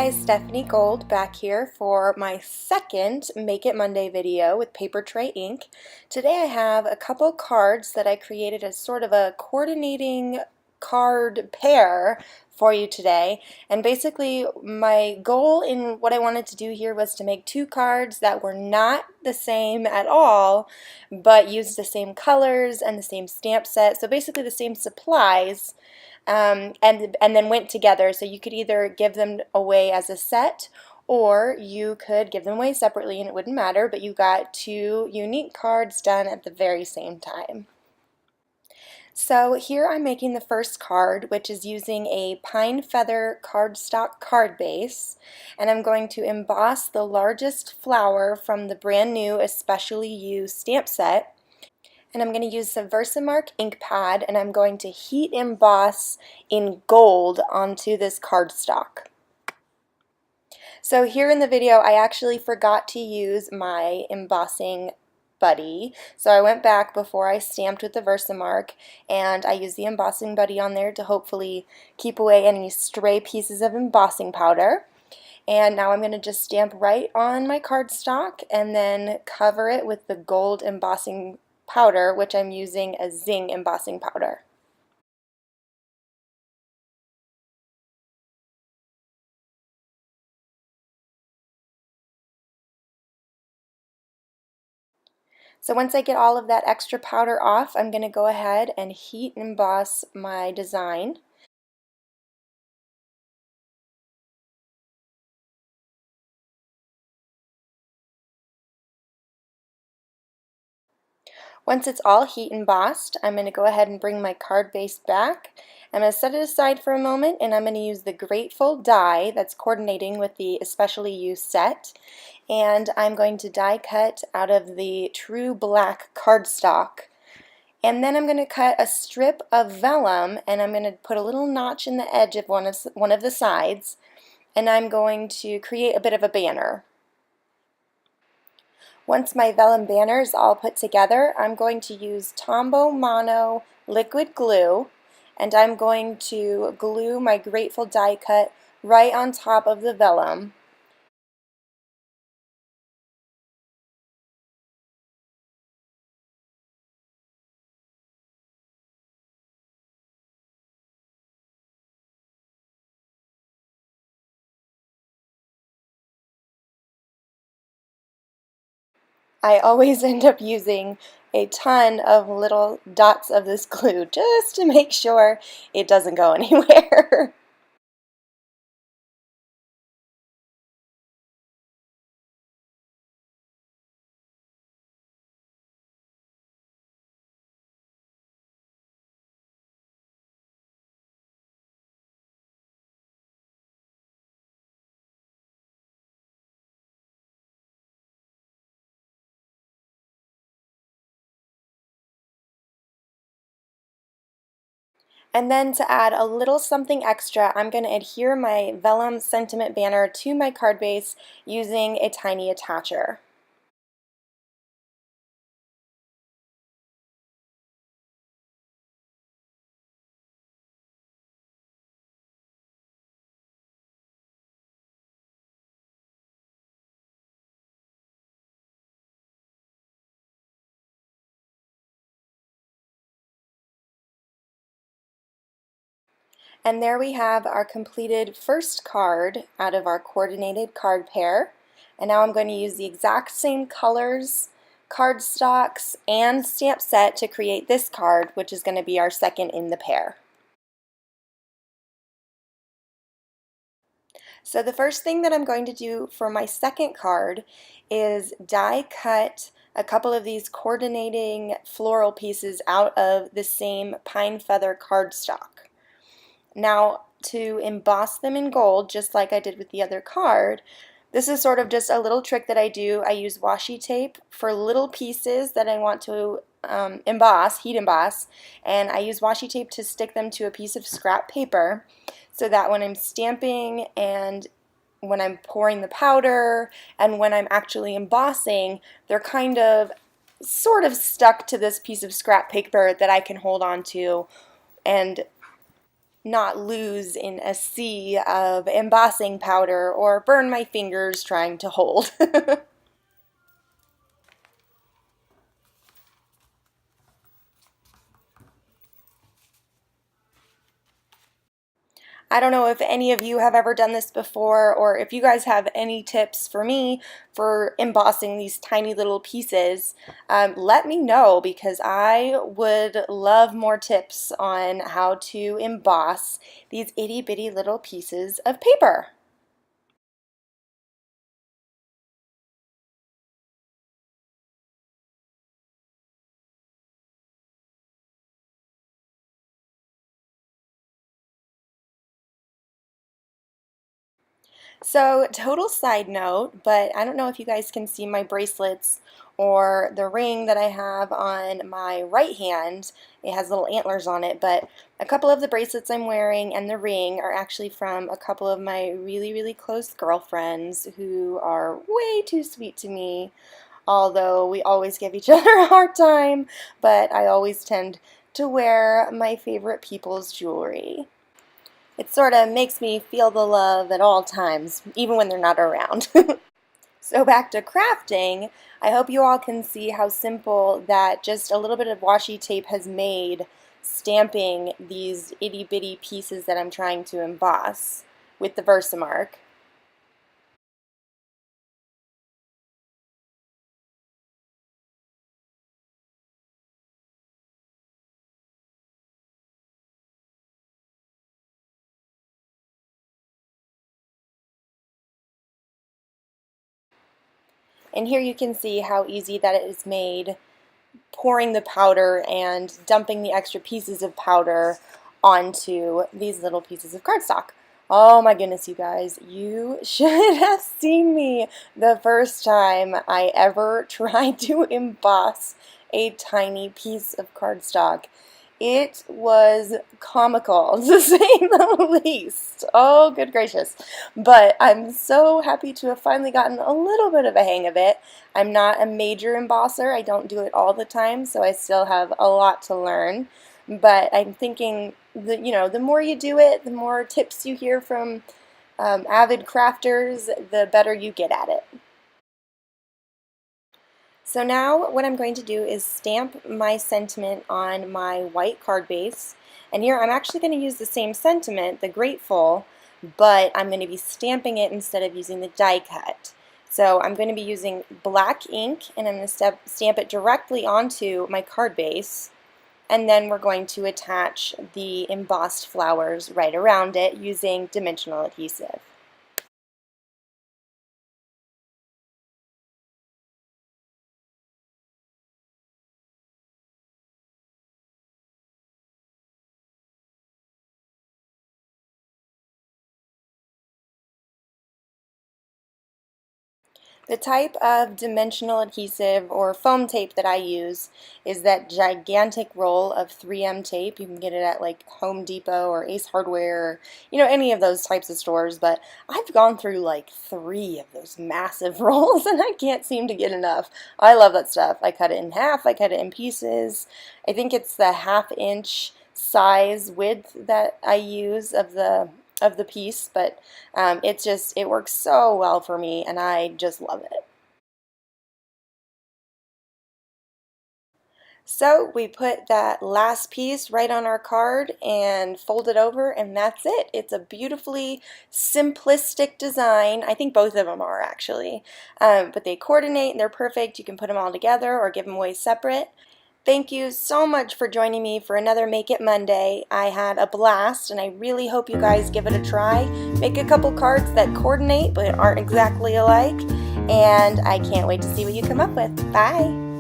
guys, Stephanie Gold back here for my second Make It Monday video with Papertrey Ink. Today I have a couple cards that I created as sort of a coordinating card pair for you today. And basically my goal in what I wanted to do here was to make two cards that were not the same at all, but used the same colors and the same stamp set, so basically the same supplies. And then went together, so you could either give them away as a set or you could give them away separately and it wouldn't matter, but you got two unique cards done at the very same time. So here I'm making the first card, which is using a pine feather cardstock card base, and I'm going to emboss the largest flower from the brand new Especially You stamp set. And I'm going to use the Versamark ink pad, and I'm going to heat emboss in gold onto this cardstock. So here in the video I actually forgot to use my embossing buddy, so I went back before I stamped with the Versamark and I used the embossing buddy on there to hopefully keep away any stray pieces of embossing powder. And now I'm going to just stamp right on my cardstock and then cover it with the gold embossing powder, which I'm using a Zing embossing powder. So once I get all of that extra powder off, I'm going to go ahead and heat emboss my design. Once it's all heat embossed, I'm going to go ahead and bring my card base back. I'm going to set it aside for a moment, and I'm going to use the Grateful die that's coordinating with the Especially You set. And I'm going to die cut out of the True Black cardstock. And then I'm going to cut a strip of vellum, and I'm going to put a little notch in the edge of one of the sides, and I'm going to create a bit of a banner. Once my vellum banner is all put together, I'm going to use Tombow Mono liquid glue, and I'm going to glue my Grateful die cut right on top of the vellum. I always end up using a ton of little dots of this glue just to make sure it doesn't go anywhere. And then to add a little something extra, I'm going to adhere my vellum sentiment banner to my card base using a tiny attacher. And there we have our completed first card out of our coordinated card pair. And now I'm going to use the exact same colors, cardstocks, and stamp set to create this card, which is going to be our second in the pair. So the first thing that I'm going to do for my second card is die cut a couple of these coordinating floral pieces out of the same pine feather cardstock. Now, to emboss them in gold, just like I did with the other card, this is sort of just a little trick that I do. I use washi tape for little pieces that I want to emboss, heat emboss, and I use washi tape to stick them to a piece of scrap paper so that when I'm stamping and when I'm pouring the powder and when I'm actually embossing, they're kind of sort of stuck to this piece of scrap paper that I can hold on to and not lose in a sea of embossing powder or burn my fingers trying to hold. I don't know if any of you have ever done this before, or if you guys have any tips for me for embossing these tiny little pieces. Let me know, because I would love more tips on how to emboss these itty bitty little pieces of paper. So, total side note, but I don't know if you guys can see my bracelets or the ring that I have on my right hand. It has little antlers on it, but a couple of the bracelets I'm wearing and the ring are actually from a couple of my really, really close girlfriends who are way too sweet to me, although we always give each other a hard time, but I always tend to wear my favorite people's jewelry. It sort of makes me feel the love at all times, even when they're not around. So back to crafting, I hope you all can see how simple that just a little bit of washi tape has made stamping these itty bitty pieces that I'm trying to emboss with the Versamark. And here you can see how easy that it is made, pouring the powder and dumping the extra pieces of powder onto these little pieces of cardstock. Oh my goodness, you guys, you should have seen me the first time I ever tried to emboss a tiny piece of cardstock. It was comical, to say the least. Oh, good gracious. But I'm so happy to have finally gotten a little bit of a hang of it. I'm not a major embosser. I don't do it all the time, so I still have a lot to learn. But I'm thinking that, the more you do it, the more tips you hear from avid crafters, the better you get at it. So now what I'm going to do is stamp my sentiment on my white card base. And here I'm actually going to use the same sentiment, the grateful, but I'm going to be stamping it instead of using the die cut. So I'm going to be using black ink, and I'm going to stamp it directly onto my card base. And then we're going to attach the embossed flowers right around it using dimensional adhesive. The type of dimensional adhesive or foam tape that I use is that gigantic roll of 3M tape. You can get it at like Home Depot or Ace Hardware, or, any of those types of stores, but I've gone through like 3 of those massive rolls and I can't seem to get enough. I love that stuff. I cut it in half, I cut it in pieces. I think it's the 1/2 inch size width that I use of the piece, but it works so well for me, and I just love it. So we put that last piece right on our card and fold it over, and that's it. It's a beautifully simplistic design. I think both of them are actually, but they coordinate and they're perfect. You can put them all together or give them away separate. Thank you so much for joining me for another Make It Monday. I had a blast, and I really hope you guys give it a try. Make a couple cards that coordinate but aren't exactly alike, and I can't wait to see what you come up with. Bye!